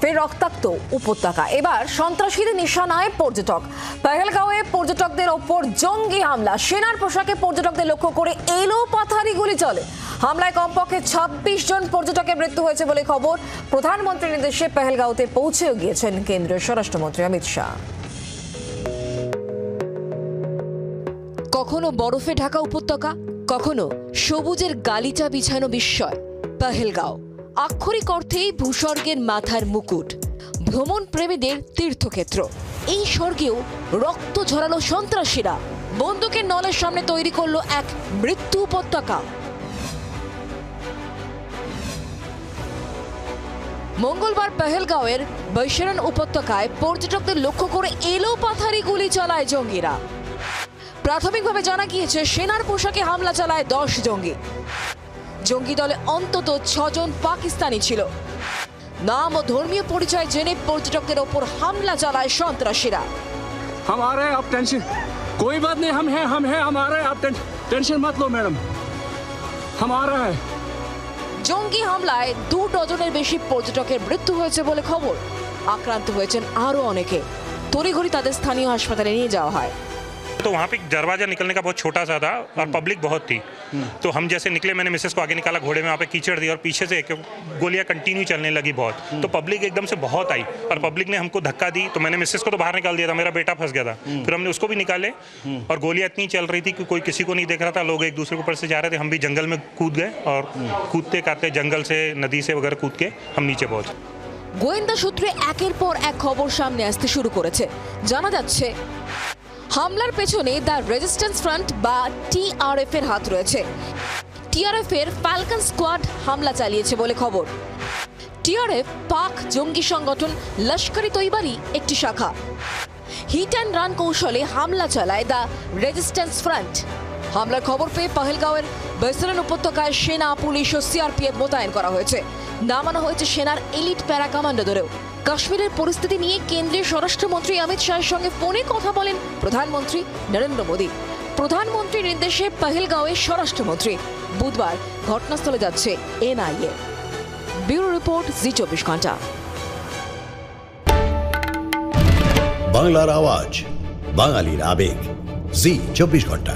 ফের রক্তাক্ত উপত্যকা, এবার সন্ত্রাসীদের নিশানায় পর্যটক। পেহেলগাঁওয়ে পর্যটকদের ওপর জঙ্গি হামলা, সেনার পোশাকে পর্যটকদের লক্ষ্য করে এলোপাথারি গুলি চলে। হামলায় কমপক্ষে 26 জন পর্যটকের মৃত্যু হয়েছে বলে খবর। প্রধানমন্ত্রীর নির্দেশে পেহেলগাঁওতে পৌঁছেও গিয়েছেন কেন্দ্রীয় স্বরাষ্ট্রমন্ত্রী অমিত শাহ। কখনো বরফে ঢাকা উপত্যকা, কখনো সবুজের গালিচা বিছানো বিস্ময়। পেহেলগাঁও আক্ষরিক অর্থেই ভূস্বর্গের মাথার মুকুট, ভ্রমণ প্রেমীদের তীর্থক্ষেত্র। এই স্বর্গেও রক্ত ঝরালো সন্ত্রাসীরা, বন্দুকের নলের সামনে তৈরি করলো এক মৃত্যু উপত্যকা। মঙ্গলবার পেহেলগাঁওয়ের বৈশরণ উপত্যকায় পর্যটকদের লক্ষ্য করে এলোপাথারি গুলি চালায় জঙ্গিরা। প্রাথমিকভাবে জানা গিয়েছে সেনার পোশাকে হামলা চালায় 10 জঙ্গি। জঙ্গি দলে অন্তত 6 জন পাকিস্তানি ছিল। নাম ও ধর্মীয় পরিচয় জেনে পর্যটকদের ওপর হামলা চালায় সন্ত্রাসীরা। हमारे आप टेंशन कोई बात नहीं, हम हैं हमारे, आप टेंशन मत लो मैडम, हमारा है। জঙ্গি হামলায় 2 ডজনের বেশি পর্যটকের মৃত্যু হয়েছে বলে খবর। আক্রান্ত হয়েছেন আরো অনেকে। তড়িঘড়ি তাদের স্থানীয় হাসপাতালে নিয়ে যাওয়া হয়। तो वहाँ पे दरवाजा निकलने का बहुत छोटा सा था और पब्लिक बहुत थी, तो हम जैसे निकले, मैंने मिसेस को आगे निकाला, घोड़े में वहाँ पे कीचड़ दी और पीछे से गोलियाँ कंटिन्यू चलने लगी बहुत। तो पब्लिक एकदम से बहुत आई और पब्लिक ने हमको धक्का दी, तो मैंने मिसेस को तो बाहर निकाल दिया था, मेरा बेटा फंस गया था। फिर हमने उसको भी निकाले और गोलियाँ इतनी चल रही थी कि कोई किसी को नहीं देख रहा था, लोग एक दूसरे के ऊपर से जा रहे थे। हम भी जंगल में कूद गए और कूदते काटते जंगल से, नदी से वगैरह कूद के हम नीचे पहुँचे। গোয়েন্দা সূত্রে একের পর এক খবর সামনে আসতে শুরু করেছে। জানা যাচ্ছে হামলার পেছনে দ্য রেজিস্ট্যান্স ফ্রন্ট বা টিআরএফ এর হাত রয়েছে। টিআরএফ এর ফ্যালকন স্কোয়াড হামলা চালিয়েছে বলে খবর। টিআরএফ পাক জঙ্গি সংগঠন লস্করি তৈবারই একটি শাখা। হিট অ্যান্ড রান কৌশলে হামলা চালায় দ্য রেজিস্ট্যান্স ফ্রন্ট। হামলার খবর পেয়ে পেহেলগাঁওয়ের বৈশরণ উপত্যকায় সেনা, পুলিশ ও সিআরপিএফ মোতায়েন করা হয়েছে। নামানো হয়েছে সেনার এলিট প্যারা কমান্ডোদেরও। কাশ্মীরের পরিস্থিতি নিয়ে কেন্দ্রীয় স্বরাষ্ট্রমন্ত্রী অমিত শাহের সঙ্গে ফোনে কথা বলেন প্রধানমন্ত্রী নরেন্দ্র মোদী। প্রধানমন্ত্রীর নির্দেশে পেহেলগাঁওয়ে স্বরাষ্ট্রমন্ত্রী। বুধবার ঘটনাস্থলে যাচ্ছে এনআইএ। ব্যুরো রিপোর্ট, জি24 ঘন্টা। বাংলার আওয়াজ, বাঙালির আবেগ, জি24 ঘন্টা।